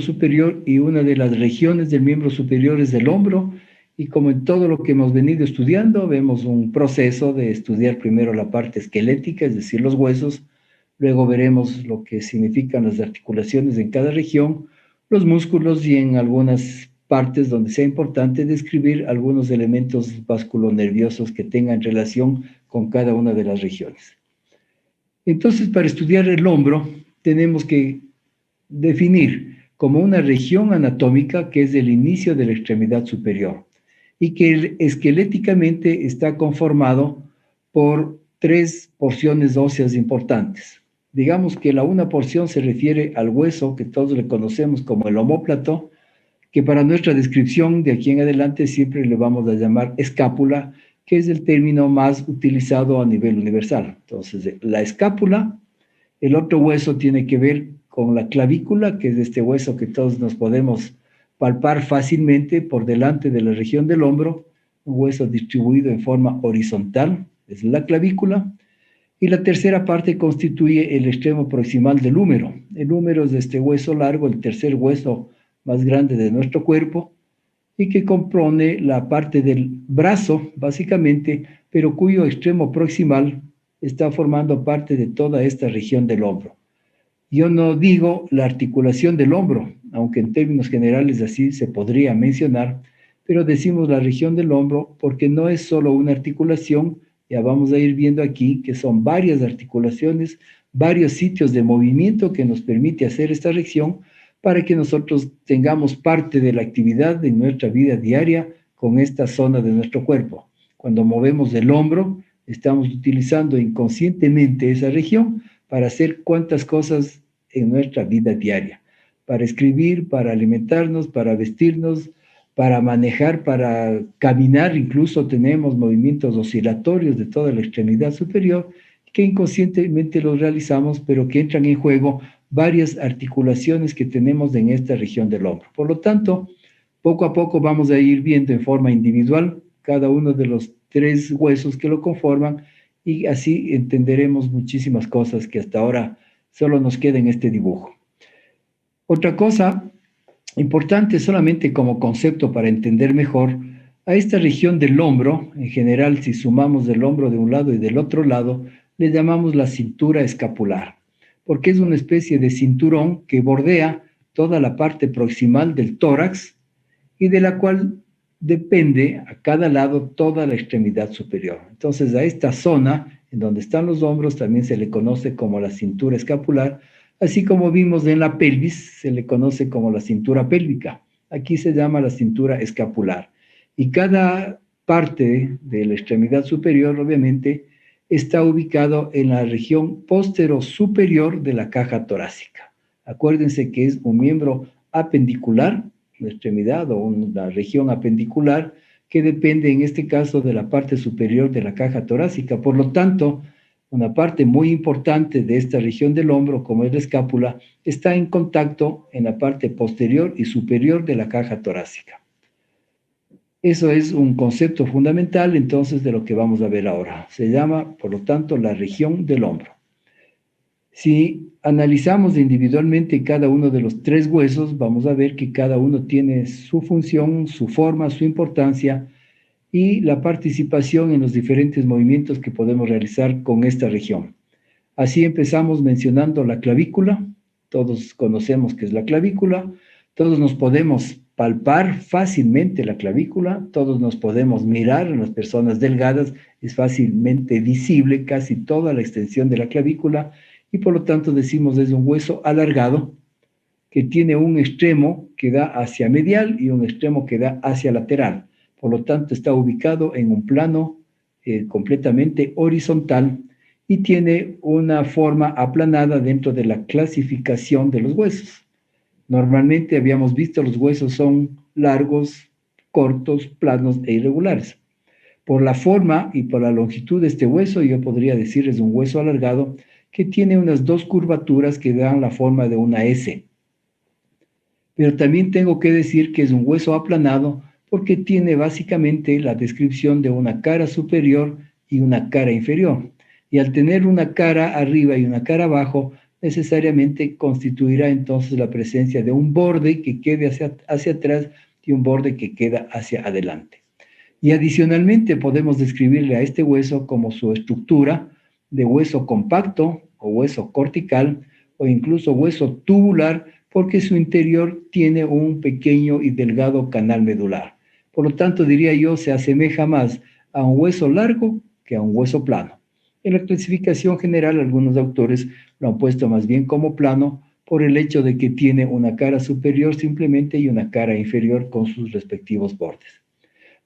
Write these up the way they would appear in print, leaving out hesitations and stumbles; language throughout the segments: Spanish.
superior y una de las regiones del miembro superior es el hombro. Y como en todo lo que hemos venido estudiando, vemos un proceso de estudiar primero la parte esquelética, es decir, los huesos, luego veremos lo que significan las articulaciones en cada región, los músculos y en algunas partes donde sea importante describir algunos elementos vasculonerviosos que tengan relación con cada una de las regiones. Entonces, para estudiar el hombro, tenemos que definir como una región anatómica que es el inicio de la extremidad superior y que esqueléticamente está conformado por tres porciones óseas importantes. Digamos que la una porción se refiere al hueso que todos le conocemos como el omóplato, que para nuestra descripción de aquí en adelante siempre le vamos a llamar escápula, que es el término más utilizado a nivel universal. Entonces, la escápula, el otro hueso tiene que ver con la clavícula, que es este hueso que todos nos podemos palpar fácilmente por delante de la región del hombro, un hueso distribuido en forma horizontal, es la clavícula, y la tercera parte constituye el extremo proximal del húmero. El húmero es este hueso largo, el tercer hueso más grande de nuestro cuerpo, y que compone la parte del brazo, básicamente, pero cuyo extremo proximal está formando parte de toda esta región del hombro. Yo no digo la articulación del hombro, aunque en términos generales así se podría mencionar, pero decimos la región del hombro porque no es solo una articulación, ya vamos a ir viendo aquí que son varias articulaciones, varios sitios de movimiento que nos permite hacer esta región para que nosotros tengamos parte de la actividad de nuestra vida diaria con esta zona de nuestro cuerpo. Cuando movemos el hombro, estamos utilizando inconscientemente esa región para hacer cuantas cosas en nuestra vida diaria, para escribir, para alimentarnos, para vestirnos, para manejar, para caminar, incluso tenemos movimientos oscilatorios de toda la extremidad superior que inconscientemente los realizamos, pero que entran en juego varias articulaciones que tenemos en esta región del hombro. Por lo tanto, poco a poco vamos a ir viendo en forma individual cada uno de los tres huesos que lo conforman y así entenderemos muchísimas cosas que hasta ahora solo nos queda en este dibujo. Otra cosa importante solamente como concepto para entender mejor, a esta región del hombro, en general si sumamos del hombro de un lado y del otro lado, le llamamos la cintura escapular, porque es una especie de cinturón que bordea toda la parte proximal del tórax y de la cual depende a cada lado toda la extremidad superior. Entonces a esta zona en donde están los hombros también se le conoce como la cintura escapular, así como vimos en la pelvis se le conoce como la cintura pélvica. Aquí se llama la cintura escapular. Y cada parte de la extremidad superior obviamente está ubicado en la región postero-superior de la caja torácica. Acuérdense que es un miembro apendicular, una extremidad o una región apendicular que depende en este caso de la parte superior de la caja torácica. Por lo tanto, una parte muy importante de esta región del hombro, como es la escápula, está en contacto en la parte posterior y superior de la caja torácica. Eso es un concepto fundamental entonces de lo que vamos a ver ahora. Se llama, por lo tanto, la región del hombro. Si analizamos individualmente cada uno de los tres huesos, vamos a ver que cada uno tiene su función, su forma, su importancia y la participación en los diferentes movimientos que podemos realizar con esta región. Así empezamos mencionando la clavícula. Todos conocemos qué es la clavícula. Todos nos podemos palpar fácilmente la clavícula. Todos nos podemos mirar en las personas delgadas. Es fácilmente visible casi toda la extensión de la clavícula y por lo tanto decimos es un hueso alargado que tiene un extremo que da hacia medial y un extremo que da hacia lateral. Por lo tanto, está ubicado en un plano completamente horizontal y tiene una forma aplanada dentro de la clasificación de los huesos. Normalmente habíamos visto los huesos son largos, cortos, planos e irregulares. Por la forma y por la longitud de este hueso, yo podría decir es un hueso alargado que tiene unas dos curvaturas que dan la forma de una S. Pero también tengo que decir que es un hueso aplanado porque tiene básicamente la descripción de una cara superior y una cara inferior. Y al tener una cara arriba y una cara abajo, necesariamente constituirá entonces la presencia de un borde que quede hacia atrás y un borde que queda hacia adelante. Y adicionalmente podemos describirle a este hueso como su estructura de hueso compacto o hueso cortical o incluso hueso tubular, porque su interior tiene un pequeño y delgado canal medular. Por lo tanto, diría yo, se asemeja más a un hueso largo que a un hueso plano. En la clasificación general, algunos autores lo han puesto más bien como plano por el hecho de que tiene una cara superior simplemente y una cara inferior con sus respectivos bordes.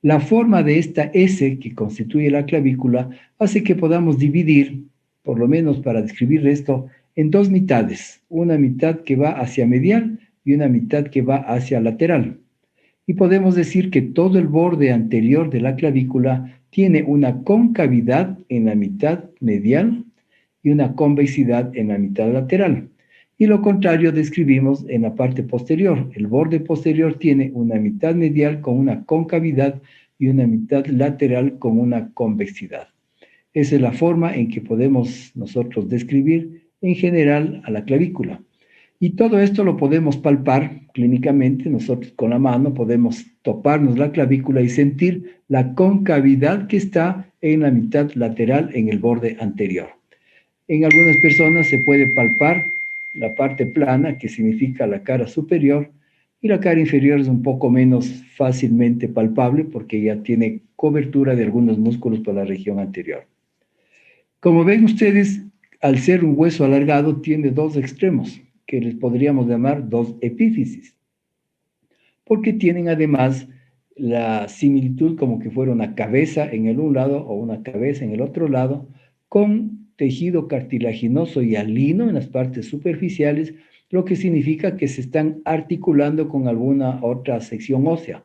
La forma de esta S que constituye la clavícula hace que podamos dividir, por lo menos para describir esto, en dos mitades, una mitad que va hacia medial y una mitad que va hacia lateral. Y podemos decir que todo el borde anterior de la clavícula tiene una concavidad en la mitad medial y una convexidad en la mitad lateral. Y lo contrario describimos en la parte posterior. El borde posterior tiene una mitad medial con una concavidad y una mitad lateral con una convexidad. Esa es la forma en que podemos nosotros describir en general a la clavícula. Y todo esto lo podemos palpar clínicamente. Nosotros con la mano podemos toparnos la clavícula y sentir la concavidad que está en la mitad lateral en el borde anterior. En algunas personas se puede palpar la parte plana, que significa la cara superior, y la cara inferior es un poco menos fácilmente palpable porque ya tiene cobertura de algunos músculos por la región anterior. Como ven ustedes, al ser un hueso alargado, tiene dos extremos, que les podríamos llamar dos epífisis, porque tienen además la similitud como que fuera una cabeza en el un lado o una cabeza en el otro lado, con tejido cartilaginoso y hialino en las partes superficiales, lo que significa que se están articulando con alguna otra sección ósea.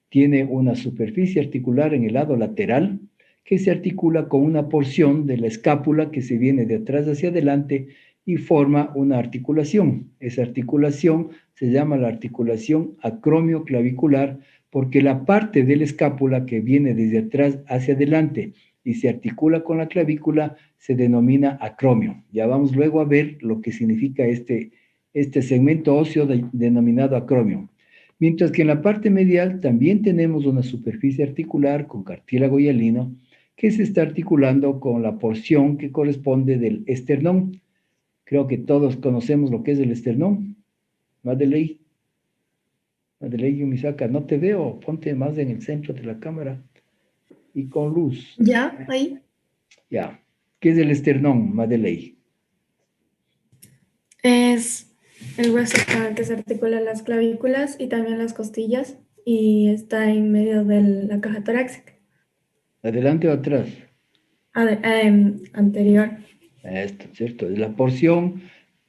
Tiene una superficie articular en el lado lateral que se articula con una porción de la escápula que se viene de atrás hacia adelante y forma una articulación. Esa articulación se llama la articulación acromioclavicular porque la parte de la escápula que viene desde atrás hacia adelante y se articula con la clavícula se denomina acromio. Ya vamos luego a ver lo que significa este segmento óseo denominado acromio. Mientras que en la parte medial también tenemos una superficie articular con cartílago hialino que se está articulando con la porción que corresponde del esternón. Creo que todos conocemos lo que es el esternón. Madeleine, Yumisaka, no te veo, ponte más en el centro de la cámara y con luz. ¿Ya? Ahí. Ya. ¿Qué es el esternón, Madeleine? Es el hueso con el que se articulan las clavículas y también las costillas y está en medio de la caja torácica. ¿Adelante o atrás? Anterior. Esto, ¿cierto? Es la porción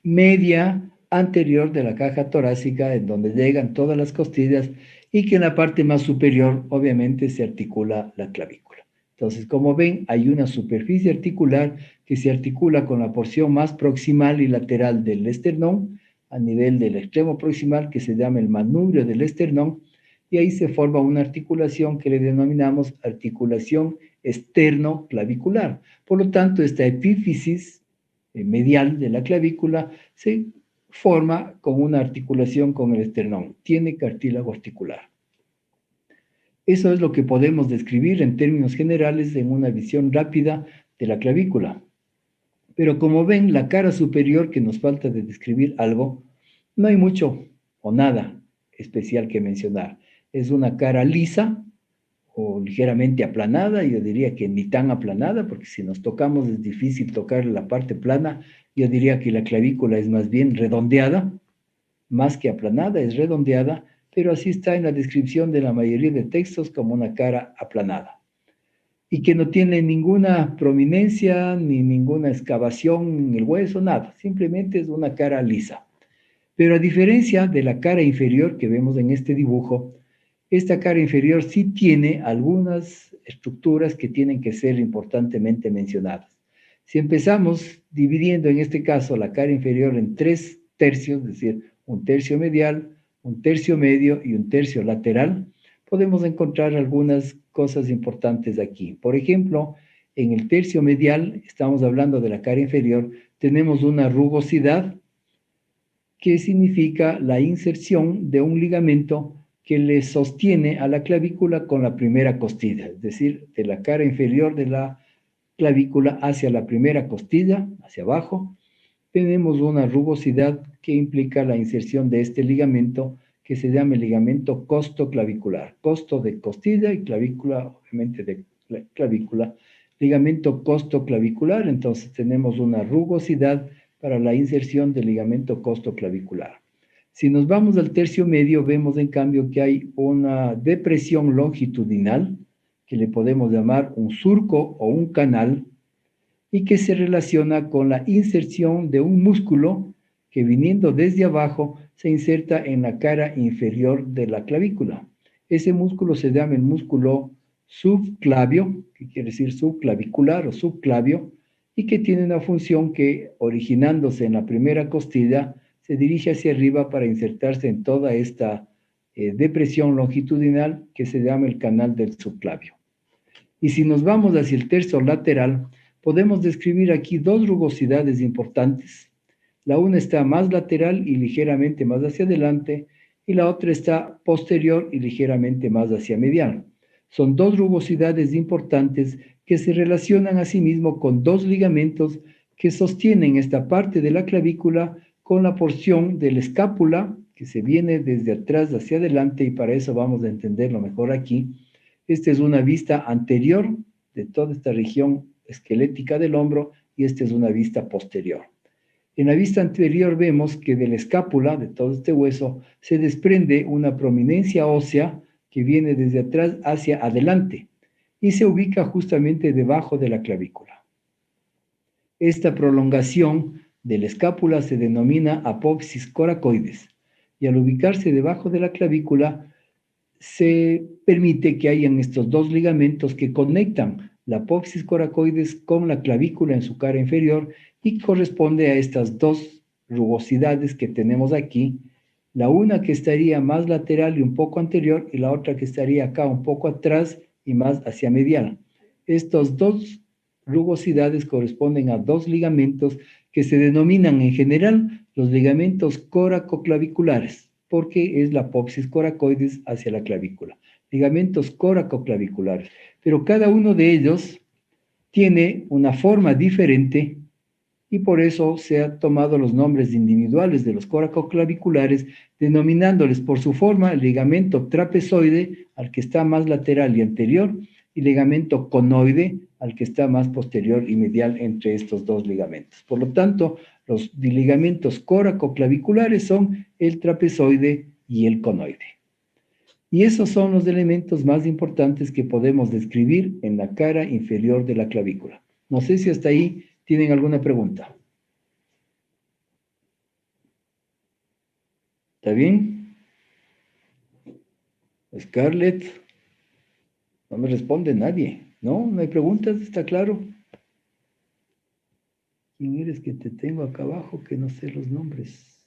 media anterior de la caja torácica en donde llegan todas las costillas y que en la parte más superior obviamente se articula la clavícula. Entonces, como ven, hay una superficie articular que se articula con la porción más proximal y lateral del esternón a nivel del extremo proximal que se llama el manubrio del esternón y ahí se forma una articulación que le denominamos articulación externo-clavicular. Por lo tanto, esta epífisis medial de la clavícula se forma con una articulación con el esternón. Tiene cartílago articular. Eso es lo que podemos describir en términos generales en una visión rápida de la clavícula. Pero como ven, la cara superior que nos falta de describir algo, no hay mucho o nada especial que mencionar. Es una cara lisa, o ligeramente aplanada, yo diría que ni tan aplanada, porque si nos tocamos es difícil tocar la parte plana, yo diría que la clavícula es más bien redondeada, más que aplanada, es redondeada, pero así está en la descripción de la mayoría de textos como una cara aplanada. Y que no tiene ninguna prominencia ni ninguna excavación en el hueso, nada, simplemente es una cara lisa. Pero a diferencia de la cara inferior que vemos en este dibujo, esta cara inferior sí tiene algunas estructuras que tienen que ser importantemente mencionadas. Si empezamos dividiendo en este caso la cara inferior en 3 tercios, es decir, un tercio medial, un tercio medio y un tercio lateral, podemos encontrar algunas cosas importantes aquí. Por ejemplo, en el tercio medial, estamos hablando de la cara inferior, tenemos una rugosidad que significa la inserción de un ligamento que le sostiene a la clavícula con la primera costilla, es decir, de la cara inferior de la clavícula hacia la primera costilla, hacia abajo, tenemos una rugosidad que implica la inserción de este ligamento que se llama el ligamento costoclavicular. Costo de costilla y clavícula, obviamente de clavícula. Ligamento costoclavicular, entonces tenemos una rugosidad para la inserción del ligamento costoclavicular. Si nos vamos al tercio medio, vemos en cambio que hay una depresión longitudinal, que le podemos llamar un surco o un canal, y que se relaciona con la inserción de un músculo que viniendo desde abajo se inserta en la cara inferior de la clavícula. Ese músculo se llama el músculo subclavio, que quiere decir subclavicular o subclavio, y que tiene una función que, originándose en la primera costilla, se dirige hacia arriba para insertarse en toda esta depresión longitudinal que se llama el canal del subclavio. Y si nos vamos hacia el tercio lateral, podemos describir aquí dos rugosidades importantes. La una está más lateral y ligeramente más hacia adelante, y la otra está posterior y ligeramente más hacia medial. Son dos rugosidades importantes que se relacionan asimismo con dos ligamentos que sostienen esta parte de la clavícula con la porción de la escápula que se viene desde atrás hacia adelante, y para eso vamos a entenderlo mejor aquí. Esta es una vista anterior de toda esta región esquelética del hombro y esta es una vista posterior. En la vista anterior vemos que de la escápula, de todo este hueso, se desprende una prominencia ósea que viene desde atrás hacia adelante y se ubica justamente debajo de la clavícula. Esta prolongación de la escápula se denomina apófisis coracoides y al ubicarse debajo de la clavícula se permite que hayan estos dos ligamentos que conectan la apófisis coracoides con la clavícula en su cara inferior y corresponde a estas dos rugosidades que tenemos aquí, la una que estaría más lateral y un poco anterior y la otra que estaría acá un poco atrás y más hacia medial. Estas dos rugosidades corresponden a dos ligamentos que se denominan en general los ligamentos coracoclaviculares, porque es la apófisis coracoides hacia la clavícula. Ligamentos coracoclaviculares. Pero cada uno de ellos tiene una forma diferente y por eso se han tomado los nombres individuales de los coracoclaviculares, denominándoles por su forma el ligamento trapezoide, al que está más lateral y anterior, y ligamento conoide, al que está más posterior y medial entre estos dos ligamentos. Por lo tanto, los ligamentos coracoclaviculares son el trapezoide y el conoide. Y esos son los elementos más importantes que podemos describir en la cara inferior de la clavícula. No sé si hasta ahí tienen alguna pregunta. ¿Está bien? Scarlett, no me responde nadie. ¿No? ¿No hay preguntas? ¿Está claro? ¿Quién eres que te tengo acá abajo que no sé los nombres?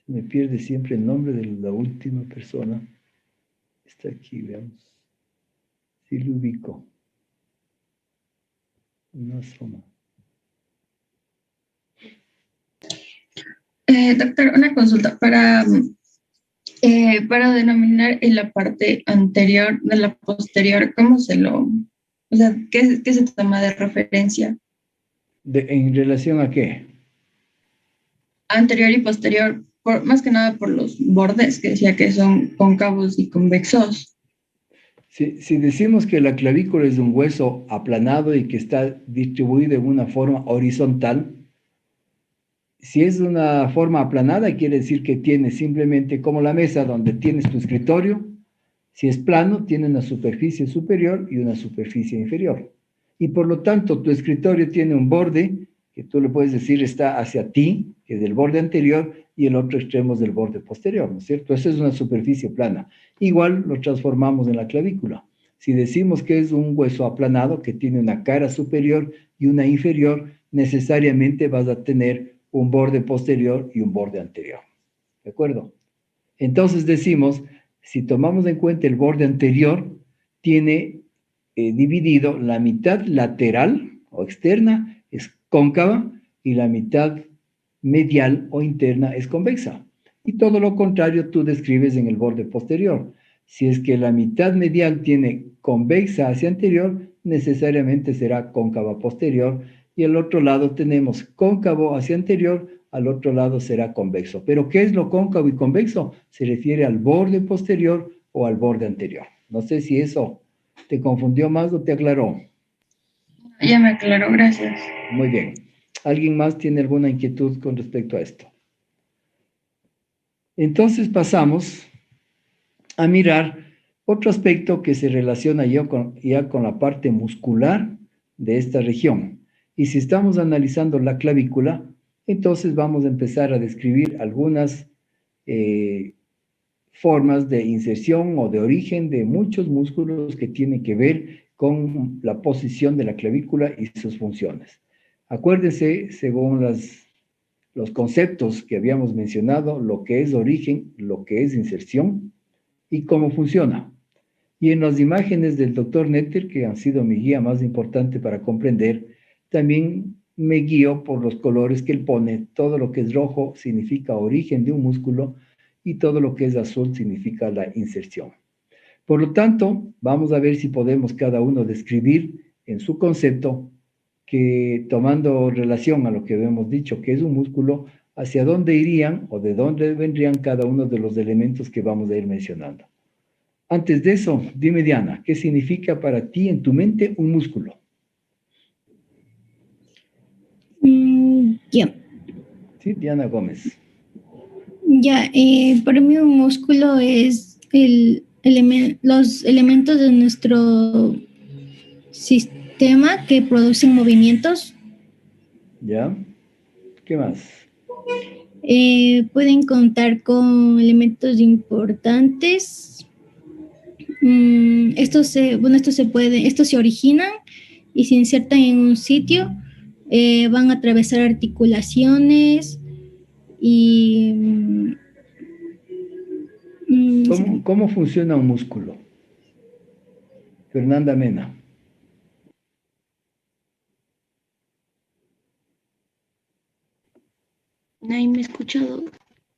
Se me pierde siempre el nombre de la última persona. Está aquí, veamos. Sí lo ubico. No asoma. Doctor, una consulta. Para denominar en la parte anterior de la posterior, ¿cómo se lo... O sea, ¿qué se toma de referencia? ¿En relación a qué? Anterior y posterior, más que nada por los bordes, que decía que son cóncavos y convexos. Si decimos que la clavícula es un hueso aplanado y que está distribuido en una forma horizontal, si es una forma aplanada, quiere decir que tiene simplemente como la mesa donde tienes tu escritorio. Si es plano, tiene una superficie superior y una superficie inferior. Y por lo tanto, tu escritorio tiene un borde, que tú le puedes decir está hacia ti, que es el borde anterior, y el otro extremo es del borde posterior, ¿no es cierto? Esa es una superficie plana. Igual lo transformamos en la clavícula. Si decimos que es un hueso aplanado, que tiene una cara superior y una inferior, necesariamente vas a tener un borde posterior y un borde anterior. ¿De acuerdo? Entonces decimos, si tomamos en cuenta el borde anterior, tiene dividido la mitad lateral o externa, es cóncava, y la mitad medial o interna es convexa. Y todo lo contrario tú describes en el borde posterior. Si es que la mitad medial tiene convexa hacia anterior, necesariamente será cóncava posterior, y al otro lado tenemos cóncavo hacia anterior, al otro lado será convexo. Pero ¿qué es lo cóncavo y convexo? Se refiere al borde posterior o al borde anterior. No sé si eso te confundió más o te aclaró. Ya me aclaró, gracias. Muy bien. ¿Alguien más tiene alguna inquietud con respecto a esto? Entonces pasamos a mirar otro aspecto que se relaciona ya con la parte muscular de esta región. Y si estamos analizando la clavícula, entonces vamos a empezar a describir algunas formas de inserción o de origen de muchos músculos que tienen que ver con la posición de la clavícula y sus funciones. Acuérdense, según los conceptos que habíamos mencionado, lo que es origen, lo que es inserción y cómo funciona. Y en las imágenes del doctor Netter, que han sido mi guía más importante para comprender, también me guío por los colores que él pone. Todo lo que es rojo significa origen de un músculo y todo lo que es azul significa la inserción. Por lo tanto, vamos a ver si podemos cada uno describir en su concepto que tomando relación a lo que hemos dicho que es un músculo, hacia dónde irían o de dónde vendrían cada uno de los elementos que vamos a ir mencionando. Antes de eso, dime Diana, ¿qué significa para ti en tu mente un músculo? Ya, Sí, Diana Gómez. ya. Para mí un músculo es los elementos de nuestro sistema que producen movimientos. ¿Ya? ¿Qué más? Pueden contar con elementos importantes. Estos se originan y se insertan en un sitio. Van a atravesar articulaciones y ¿Cómo funciona un músculo? Fernanda Mena. Nadie me ha escuchado.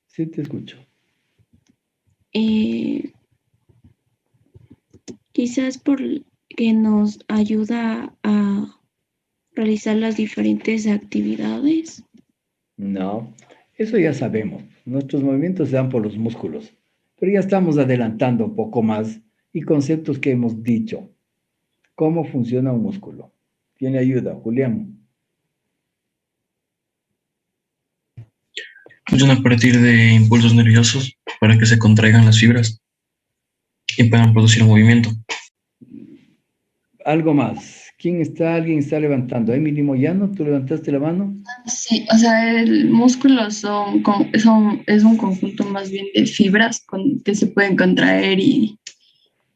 Sí, te escucho. Quizás porque nos ayuda a realizar las diferentes actividades. No, eso ya sabemos. Nuestros movimientos se dan por los músculos, pero ya estamos adelantando un poco más y conceptos que hemos dicho. ¿Cómo funciona un músculo? ¿Quién le ayuda? Julián. Funciona a partir de impulsos nerviosos para que se contraigan las fibras y puedan producir un movimiento. Algo más. ¿Quién está? ¿Alguien está levantando? Emily Moyano, ¿tú levantaste la mano? Sí, o sea, el músculo es un conjunto más bien de fibras que se pueden contraer y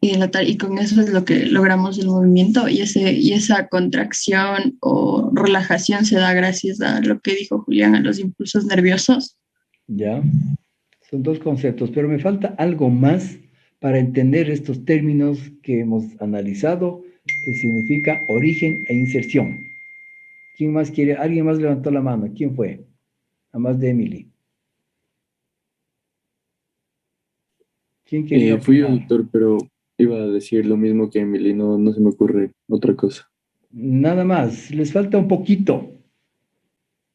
dilatar, y con eso es lo que logramos el movimiento, y esa contracción o relajación se da gracias a lo que dijo Julián, a los impulsos nerviosos. Ya. Son dos conceptos, pero me falta algo más para entender estos términos que hemos analizado, que significa origen e inserción. ¿Quién más quiere? ¿Alguien más levantó la mano? ¿Quién fue? Además de Emily. ¿Quién quería Fui yo, opinar? doctor, pero iba a decir lo mismo que Emily, no se me ocurre otra cosa. Nada más, les falta un poquito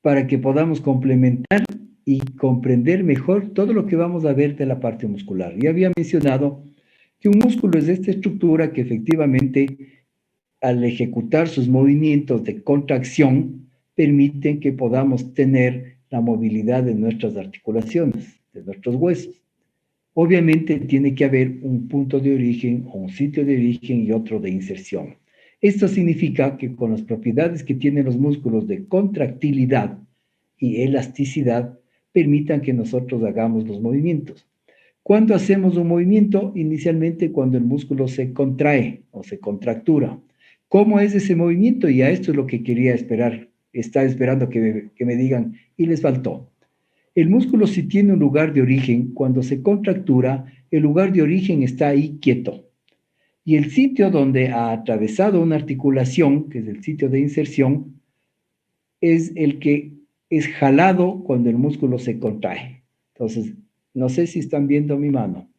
para que podamos complementar y comprender mejor todo lo que vamos a ver de la parte muscular. Ya había mencionado que un músculo es esta estructura que efectivamente al ejecutar sus movimientos de contracción permiten que podamos tener la movilidad de nuestras articulaciones, de nuestros huesos. Obviamente tiene que haber un punto de origen o un sitio de origen y otro de inserción. Esto significa que con las propiedades que tienen los músculos de contractilidad y elasticidad, permitan que nosotros hagamos los movimientos. ¿Cuándo hacemos un movimiento? Inicialmente cuando el músculo se contrae o se contractura. ¿Cómo es ese movimiento? Y a esto es lo que quería esperar. Está esperando que me digan, y les faltó. El músculo si tiene un lugar de origen, cuando se contractura, el lugar de origen está ahí quieto. Y el sitio donde ha atravesado una articulación, que es el sitio de inserción, es el que es jalado cuando el músculo se contrae. Entonces, no sé si están viendo mi mano.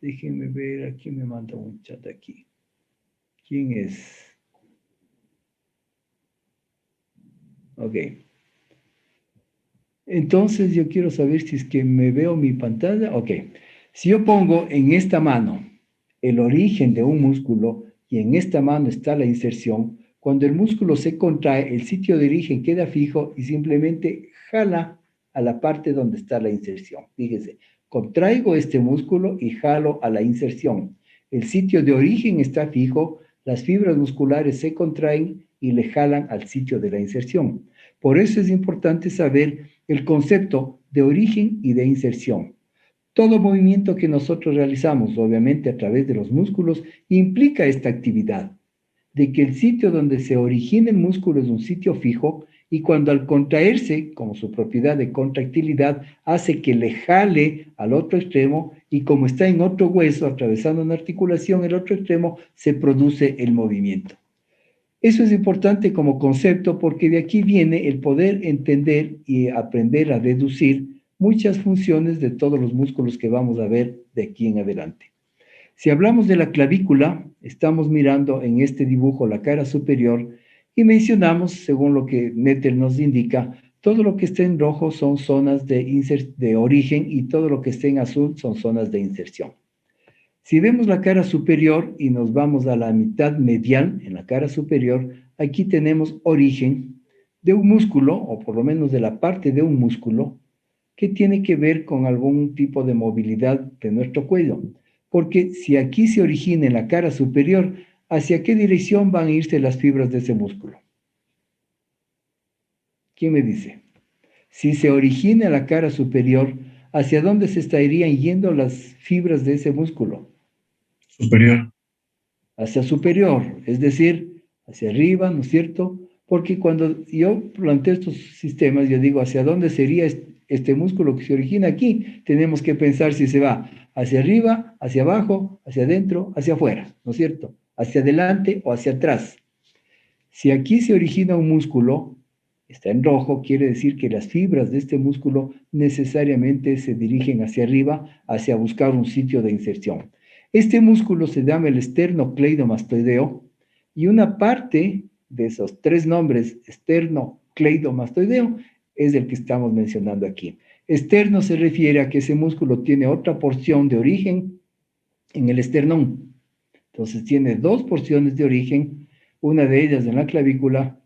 Déjenme ver, aquí me manda un chat aquí. ¿Quién es? Ok. Entonces yo quiero saber si es que me veo mi pantalla. Ok. Si yo pongo en esta mano el origen de un músculo y en esta mano está la inserción, cuando el músculo se contrae, el sitio de origen queda fijo y simplemente jala a la parte donde está la inserción. Fíjese, contraigo este músculo y jalo a la inserción. El sitio de origen está fijo, las fibras musculares se contraen y le jalan al sitio de la inserción. Por eso es importante saber el concepto de origen y de inserción. Todo movimiento que nosotros realizamos, obviamente a través de los músculos, implica esta actividad, de que el sitio donde se origina el músculo es un sitio fijo y cuando al contraerse, como su propiedad de contractilidad, hace que le jale al otro extremo y como está en otro hueso, atravesando una articulación, el otro extremo, se produce el movimiento. Eso es importante como concepto porque de aquí viene el poder entender y aprender a deducir muchas funciones de todos los músculos que vamos a ver de aquí en adelante. Si hablamos de la clavícula, estamos mirando en este dibujo la cara superior y mencionamos, según lo que Nettel nos indica, todo lo que está en rojo son zonas de origen y todo lo que está en azul son zonas de inserción. Si vemos la cara superior y nos vamos a la mitad medial en la cara superior, aquí tenemos origen de un músculo, o por lo menos de la parte de un músculo, que tiene que ver con algún tipo de movilidad de nuestro cuello. Porque si aquí se origina en la cara superior, ¿hacia qué dirección van a irse las fibras de ese músculo? ¿Quién me dice? Si se origina en la cara superior, ¿hacia dónde se estarían yendo las fibras de ese músculo? Superior. Hacia superior, es decir, hacia arriba, ¿no es cierto? Porque cuando yo planteo estos sistemas, yo digo, ¿hacia dónde sería este músculo que se origina aquí? Tenemos que pensar si se va hacia arriba, hacia abajo, hacia adentro, hacia afuera, ¿no es cierto? Hacia adelante o hacia atrás. Si aquí se origina un músculo, está en rojo, quiere decir que las fibras de este músculo necesariamente se dirigen hacia arriba, hacia buscar un sitio de inserción. Este músculo se llama el esternocleidomastoideo y una parte de esos tres nombres, esternocleidomastoideo, es el que estamos mencionando aquí. Externo se refiere a que ese músculo tiene otra porción de origen en el esternón. Entonces tiene dos porciones de origen, una de ellas en la clavícula,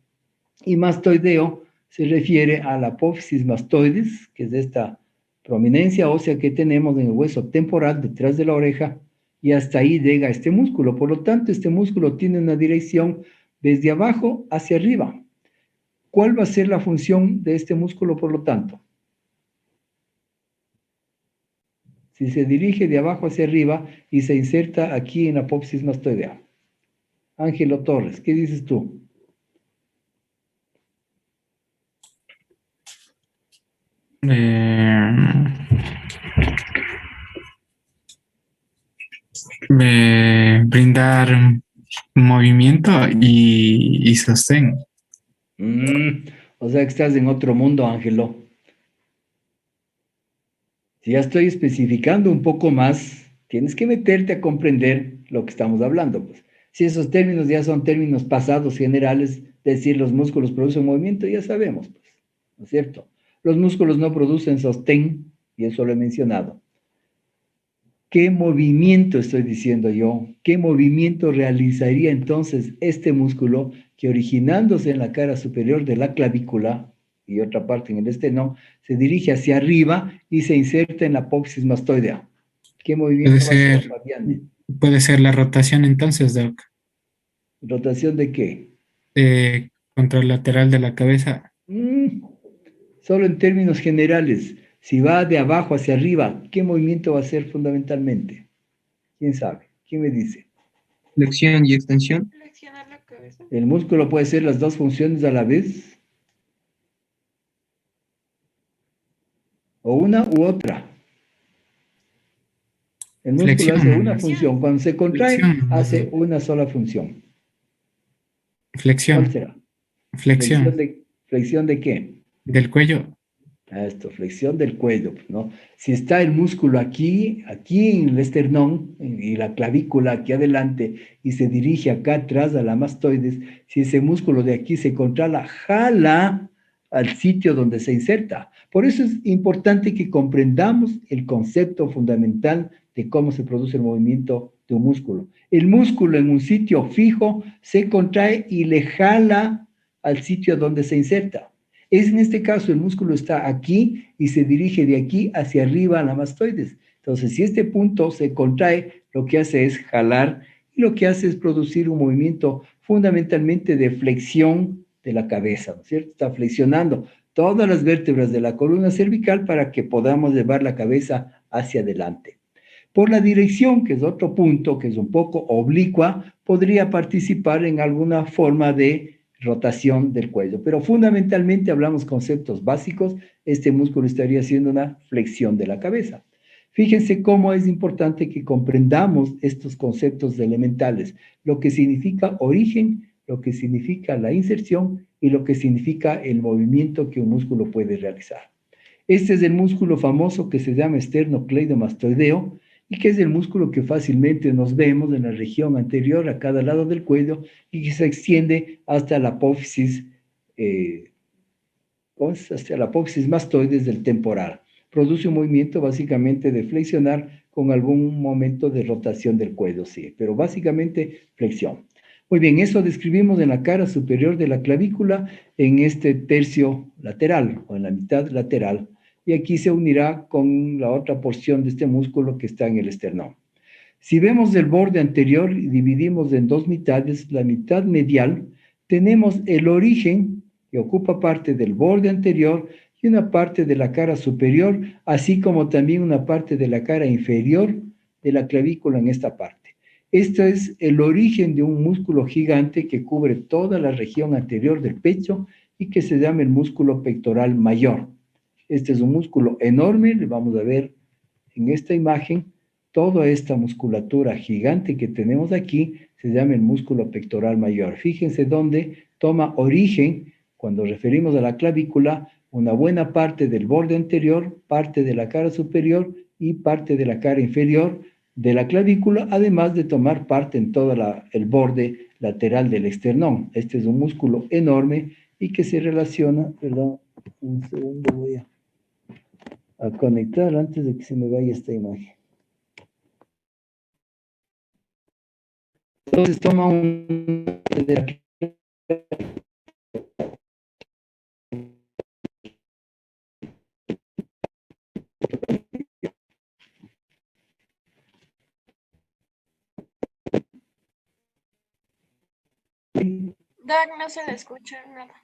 y mastoideo se refiere a la apófisis mastoides, que es esta prominencia ósea que tenemos en el hueso temporal detrás de la oreja, y hasta ahí llega este músculo. Por lo tanto, este músculo tiene una dirección desde abajo hacia arriba. ¿Cuál va a ser la función de este músculo, por lo tanto? Si se dirige de abajo hacia arriba y se inserta aquí en la apófisis mastoidea. Ángelo Torres, ¿qué dices tú? Brindar movimiento y sostén. O sea que estás en otro mundo, Ángelo. Si ya estoy especificando un poco más, tienes que meterte a comprender lo que estamos hablando. Pues. Si esos términos ya son términos pasados generales, decir los músculos producen movimiento, ya sabemos, pues, ¿no es cierto? Los músculos no producen sostén, y eso lo he mencionado. ¿Qué movimiento estoy diciendo yo? ¿Qué movimiento realizaría entonces este músculo que originándose en la cara superior de la clavícula y otra parte en el esternón, se dirige hacia arriba y se inserta en la apófisis mastoidea? ¿Qué movimiento va a hacer, Fabián? Puede ser la rotación entonces, Doc. ¿Rotación de qué? Contralateral de la cabeza. Solo en términos generales. Si va de abajo hacia arriba, ¿qué movimiento va a hacer fundamentalmente? ¿Quién sabe? ¿Quién me dice? Flexión y extensión. Flexionar la cabeza. ¿El músculo puede hacer las dos funciones a la vez? ¿O una u otra? El músculo Flexión. hace una función. Cuando se contrae, Flexión. hace una sola función. Flexión. ¿Cuál será? Flexión. ¿Flexión de qué? Del cuello. Esto, flexión del cuello, ¿no? Si está el músculo aquí, aquí en el esternón y la clavícula aquí adelante y se dirige acá atrás a la mastoides, si ese músculo de aquí se contrala, jala al sitio donde se inserta. Por eso es importante que comprendamos el concepto fundamental de cómo se produce el movimiento de un músculo. El músculo en un sitio fijo se contrae y le jala al sitio donde se inserta. Es en este caso el músculo está aquí y se dirige de aquí hacia arriba a la mastoides. Entonces, si este punto se contrae, lo que hace es jalar y lo que hace es producir un movimiento fundamentalmente de flexión de la cabeza, ¿no es cierto? Está flexionando todas las vértebras de la columna cervical para que podamos llevar la cabeza hacia adelante. Por la dirección, que es otro punto, que es un poco oblicua, podría participar en alguna forma de rotación del cuello. Pero fundamentalmente hablamos conceptos básicos, este músculo estaría haciendo una flexión de la cabeza. Fíjense cómo es importante que comprendamos estos conceptos elementales, lo que significa origen, lo que significa la inserción y lo que significa el movimiento que un músculo puede realizar. Este es el músculo famoso que se llama esternocleidomastoideo y que es el músculo que fácilmente nos vemos en la región anterior a cada lado del cuello y que se extiende hasta la apófisis, hasta la apófisis mastoides del temporal. Produce un movimiento básicamente de flexionar con algún momento de rotación del cuello, sí, pero básicamente flexión. Muy bien, eso describimos en la cara superior de la clavícula en este tercio lateral o en la mitad lateral y aquí se unirá con la otra porción de este músculo que está en el esternón. Si vemos el borde anterior y dividimos en dos mitades, la mitad medial, tenemos el origen que ocupa parte del borde anterior y una parte de la cara superior, así como también una parte de la cara inferior de la clavícula en esta parte. Esto es el origen de un músculo gigante que cubre toda la región anterior del pecho y que se llama el músculo pectoral mayor. Este es un músculo enorme, le vamos a ver en esta imagen, toda esta musculatura gigante que tenemos aquí se llama el músculo pectoral mayor. Fíjense dónde toma origen, cuando referimos a la clavícula, una buena parte del borde anterior, parte de la cara superior y parte de la cara inferior de la clavícula, además de tomar parte en todo el borde lateral del esternón. Este es un músculo enorme y que se relaciona, perdón, un segundo voy a conectar antes de que se me vaya esta imagen. Entonces toma un... Doc, no se le escucha nada.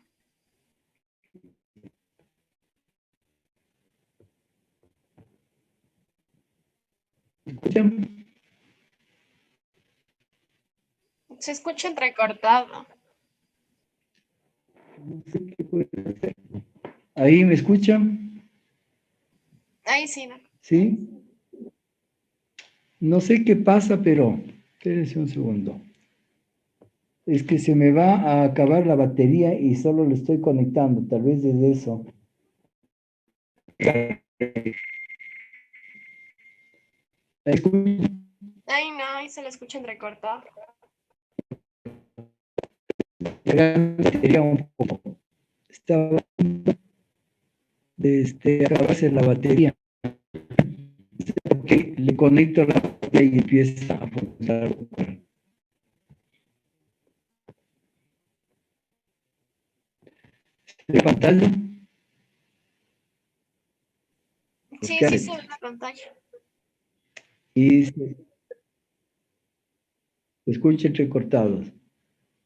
¿Escuchan? Se escucha entrecortado. No sé qué puede hacer. ¿Ahí me escuchan? Ahí sí, Doc. ¿Sí? No sé qué pasa, pero espérense un segundo. Es que se me va a acabar la batería y solo le estoy conectando, tal vez desde eso. Ay, no, ahí se le escucha entrecortado. Batería un poco. Estaba acabarse la batería. Okay, le conecto la batería y empieza a funcionar. ¿De pantalla? Sí, sí se ve la pantalla. Y se escucha entrecortados.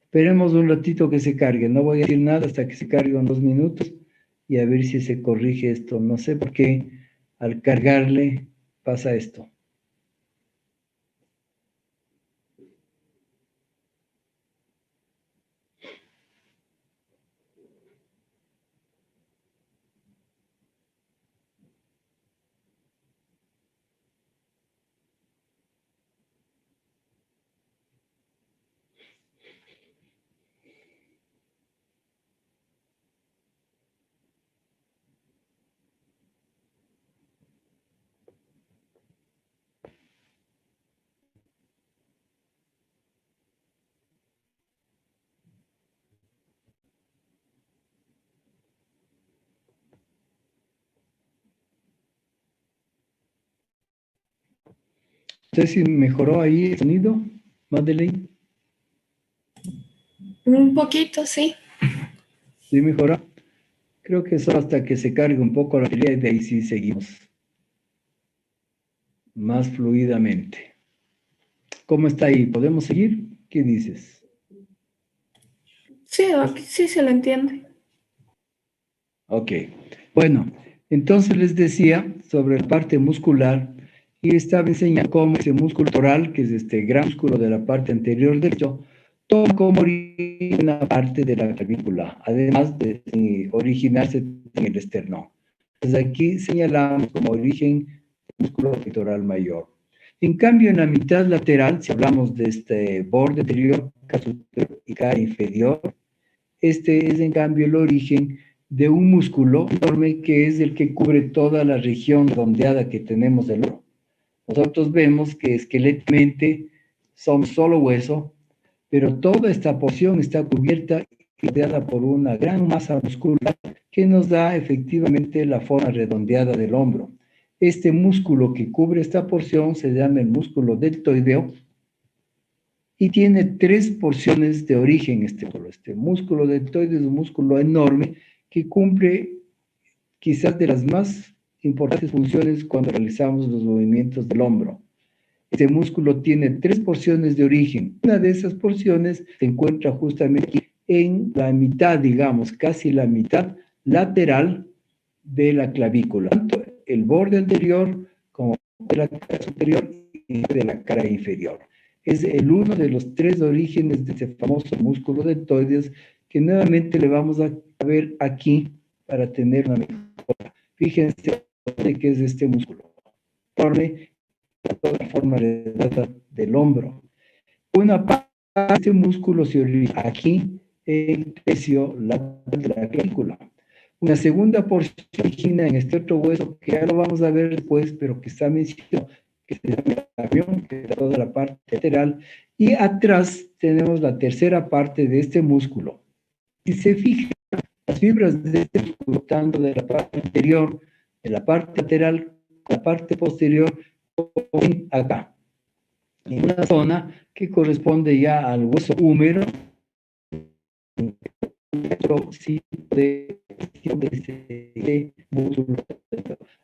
Esperemos un ratito que se cargue. No voy a decir nada hasta que se cargue en 2 minutos y a ver si se corrige esto. No sé por qué al cargarle pasa esto. sé si mejoró ahí el sonido, Madeleine. Un poquito, sí. ¿Sí mejoró? Creo que eso hasta que se cargue un poco la batería y de ahí sí seguimos más fluidamente. ¿Cómo está ahí? ¿Podemos seguir? ¿Qué dices? Sí, sí se lo entiende. Ok. Bueno, entonces les decía sobre la parte muscular y estaba enseñando cómo ese músculo pectoral, que es este gran músculo de la parte anterior del pecho, toma como origen una parte de la clavícula, además de originarse en el esternón. Entonces aquí señalamos como origen el músculo pectoral mayor. En cambio, en la mitad lateral, si hablamos de este borde anterior, cara superior y cara inferior, este es en cambio el origen de un músculo enorme que es el que cubre toda la región redondeada que tenemos del hombro. Nosotros vemos que esqueléticamente somos solo hueso, pero toda esta porción está cubierta y rodeada por una gran masa muscular que nos da efectivamente la forma redondeada del hombro. Este músculo que cubre esta porción se llama el músculo deltoideo y tiene tres porciones de origen este músculo. Este músculo deltoide es un músculo enorme que cumple quizás de las más importantes funciones cuando realizamos los movimientos del hombro. Este músculo tiene tres porciones de origen. Una de esas porciones se encuentra justamente aquí en la mitad, digamos, casi la mitad lateral de la clavícula, tanto el borde anterior como de la cara superior y de la cara inferior. Es el uno de los tres orígenes de ese famoso músculo deltoides que nuevamente le vamos a ver aquí para tener una mejor. Fíjense que es este músculo enorme, toda la forma del hombro. Una parte de este músculo se origina aquí en el tercio lateral de la clavícula. Una segunda porción se origina en este otro hueso que ya lo vamos a ver después, pero que está mencionado, que se llama el avión, que es toda la parte lateral. Y atrás tenemos la tercera parte de este músculo. Si se fijan, las fibras de este músculo, tanto de la parte anterior, de la parte lateral, la parte posterior, acá, en una zona que corresponde ya al hueso húmero, otro sitio de músculo.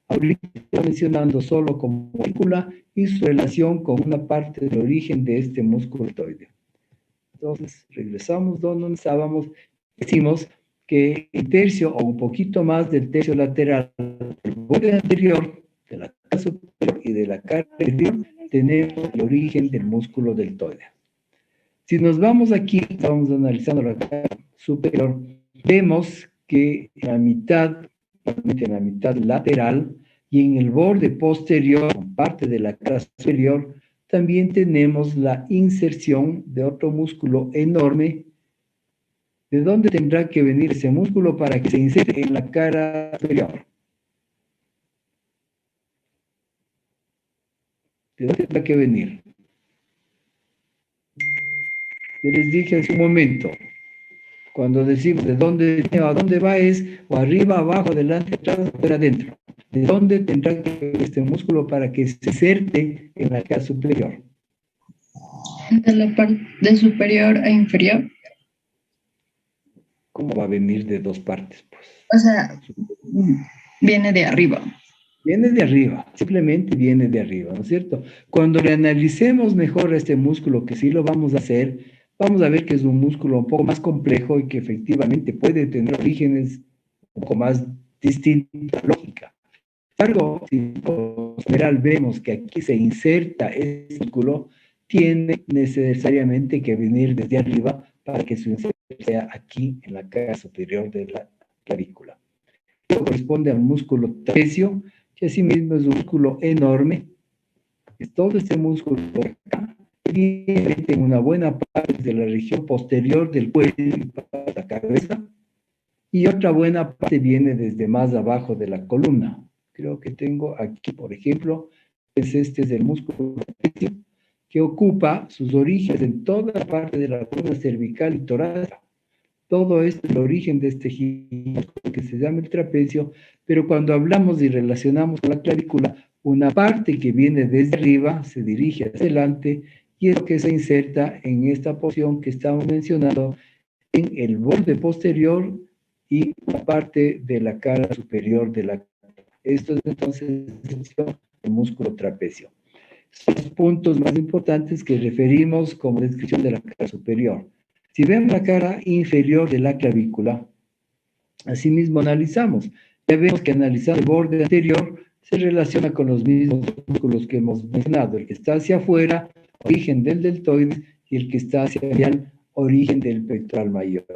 Ahorita estoy mencionando solo como molécula y su relación con una parte del origen de este músculo deltoide. Entonces, regresamos donde estábamos. Decimos que el tercio o un poquito más del tercio lateral del borde anterior, de la cara superior y de la cara inferior, tenemos el origen del músculo deltoide. Si nos vamos aquí, estamos analizando la cara superior, vemos que en la mitad lateral y en el borde posterior, con parte de la cara superior, también tenemos la inserción de otro músculo enorme. ¿De dónde tendrá que venir ese músculo para que se inserte en la cara superior? ¿De dónde tendrá que venir? Yo les dije hace un momento, cuando decimos de dónde a dónde va es o arriba, abajo, adelante, atrás, afuera, adentro. ¿De dónde tendrá que venir este músculo para que se inserte en la cara superior? De la parte de superior a inferior. ¿Cómo va a venir de dos partes? Pues O sea, viene de arriba. viene de arriba, simplemente viene de arriba, ¿no es cierto? Cuando le analicemos mejor a este músculo, que sí lo vamos a hacer, vamos a ver que es un músculo un poco más complejo y que efectivamente puede tener orígenes un poco más distintos a la lógica. Algo, si en general vemos que aquí se inserta este músculo, tiene necesariamente que venir desde arriba para que su inserción sea aquí en la cara superior de la clavícula. Esto corresponde al músculo trapecio, que asimismo es un músculo enorme. Es todo este músculo por acá, viene en una buena parte de la región posterior del cuello y para la cabeza, y otra buena parte viene desde más abajo de la columna. Creo que tengo aquí, por ejemplo, este es el músculo trapecio, que ocupa sus orígenes en toda la parte de la columna cervical y torácica. Todo esto es el origen de este músculo que se llama el trapecio, pero cuando hablamos y relacionamos con la clavícula, Una parte que viene desde arriba se dirige hacia adelante y es lo que se inserta en esta porción que estamos mencionando en el borde posterior y la parte de la cara superior de la cara. Esto es entonces el músculo trapecio. Son los puntos más importantes que referimos como descripción de la cara superior. Si vemos la cara inferior de la clavícula, asimismo analizamos. Ya vemos que analizando el borde anterior se relaciona con los mismos músculos que hemos mencionado. El que está hacia afuera, origen del deltoides, y el que está hacia medial, origen del pectoral mayor.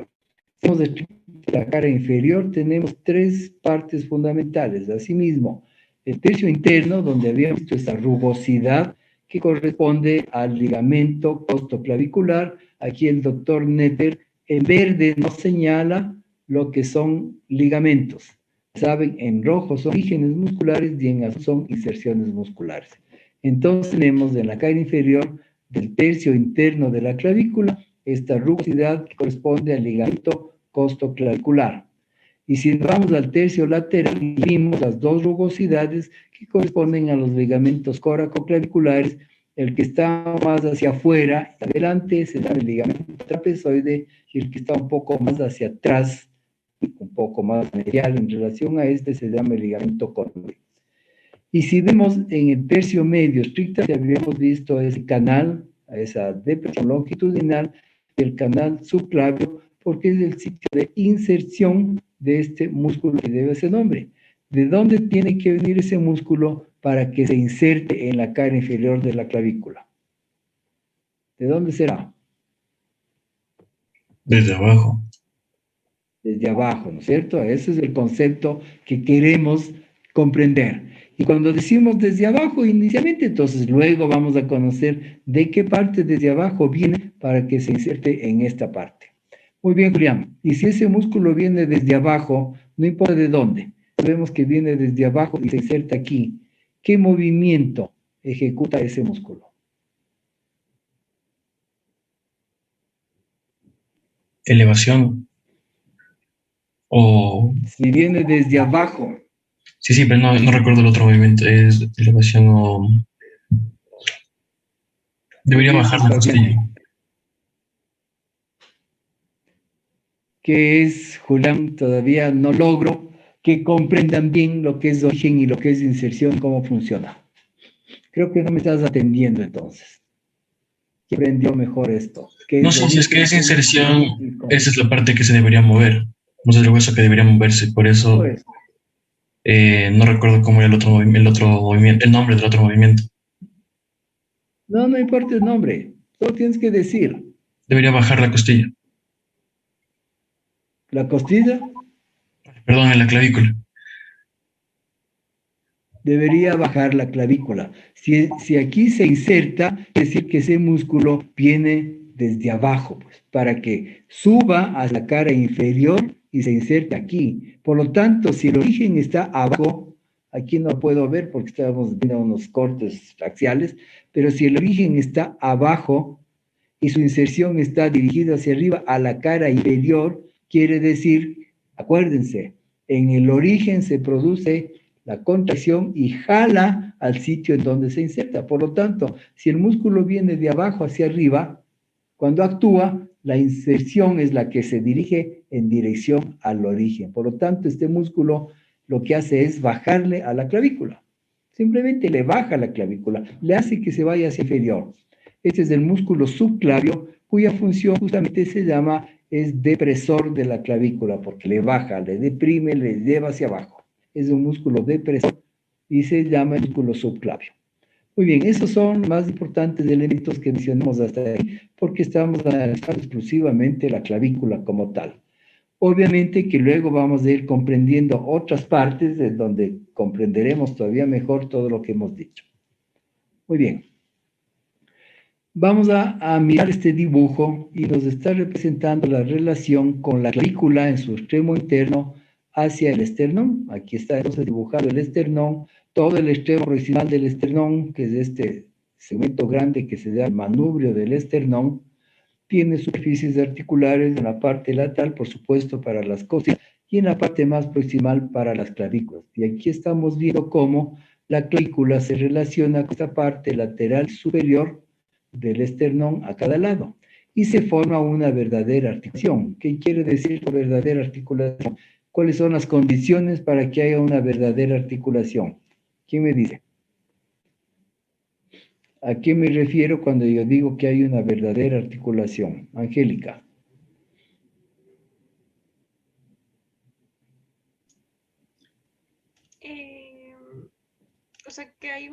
De la cara inferior tenemos tres partes fundamentales. Asimismo, el tercio interno, donde habíamos visto esta rugosidad que corresponde al ligamento costoclavicular. Aquí el doctor Netter en verde nos señala lo que son ligamentos. Saben, en rojo son orígenes musculares y en azul son inserciones musculares. Entonces tenemos en la cara inferior del tercio interno de la clavícula esta rugosidad que corresponde al ligamento costoclavicular. Y si nos vamos al tercio lateral, vimos las dos rugosidades que corresponden a los ligamentos coracoclaviculares. El que está más hacia afuera, adelante, se llama el ligamento trapezoide, y el que está un poco más hacia atrás, un poco más medial en relación a este, se llama el ligamento conoide. Y si vemos en el tercio medio, estrictamente habíamos visto ese canal, a esa depresión longitudinal del canal subclavio, porque es el sitio de inserción de este músculo que debe ese nombre. ¿De dónde tiene que venir ese músculo para que se inserte en la cara inferior de la clavícula? ¿De dónde será? Desde abajo. Desde abajo, ¿no es cierto? Ese es el concepto que queremos comprender. Y cuando decimos desde abajo inicialmente, entonces luego vamos a conocer de qué parte desde abajo viene para que se inserte en esta parte. Muy bien, Julián. Y si ese músculo viene desde abajo, no importa de dónde, sabemos que viene desde abajo y se inserta aquí, ¿qué movimiento ejecuta ese músculo? Elevación. O... Si viene desde abajo. Sí, pero no recuerdo el otro movimiento. Es elevación o... Debería bajar la costilla. Que es, Julián, todavía no logro que comprendan bien lo que es origen y lo que es inserción, cómo funciona. Creo que no me estás atendiendo entonces. ¿Quién aprendió mejor esto? No sé si es que es inserción, esa es la parte que se debería mover. No sé el hueso que debería moverse, por eso no recuerdo cómo era el otro movimiento, el nombre del otro movimiento. No importa el nombre, solo tienes que decir. Debería bajar la costilla. ¿La costilla? Perdón, en la clavícula. Debería bajar la clavícula. Si aquí se inserta, es decir que ese músculo viene desde abajo, pues, para que suba a la cara inferior y se inserte aquí. Por lo tanto, si el origen está abajo, aquí no puedo ver porque estamos viendo unos cortes axiales, pero si el origen está abajo y su inserción está dirigida hacia arriba a la cara inferior, quiere decir, acuérdense, en el origen se produce la contracción y jala al sitio en donde se inserta. Por lo tanto, si el músculo viene de abajo hacia arriba, cuando actúa, la inserción es la que se dirige en dirección al origen. Por lo tanto, este músculo lo que hace es bajarle a la clavícula. Simplemente le baja la clavícula, le hace que se vaya hacia inferior. Este es el músculo subclavio, cuya función justamente se llama, es depresor de la clavícula, porque le baja, le deprime, le lleva hacia abajo. Es un músculo depresor y se llama el músculo subclavio. Muy bien, esos son más importantes elementos que mencionamos hasta ahí, porque estamos analizando exclusivamente la clavícula como tal. Obviamente que luego vamos a ir comprendiendo otras partes de donde comprenderemos todavía mejor todo lo que hemos dicho. Muy bien. Vamos a mirar este dibujo y nos está representando la relación con la clavícula en su extremo interno hacia el esternón. Aquí está entonces dibujado el esternón, todo el extremo proximal del esternón, que es este segmento grande que se llama el manubrio del esternón, tiene superficies articulares en la parte lateral, por supuesto, para las costillas, y en la parte más proximal para las clavículas. Y aquí estamos viendo cómo La clavícula se relaciona con esta parte lateral superior del esternón a cada lado y se forma una verdadera articulación. ¿Qué quiere decir verdadera articulación? ¿Cuáles son las condiciones para que haya una verdadera articulación? ¿Quién me dice? ¿A qué me refiero cuando yo digo que hay una verdadera articulación? Angélica. O sea, que hay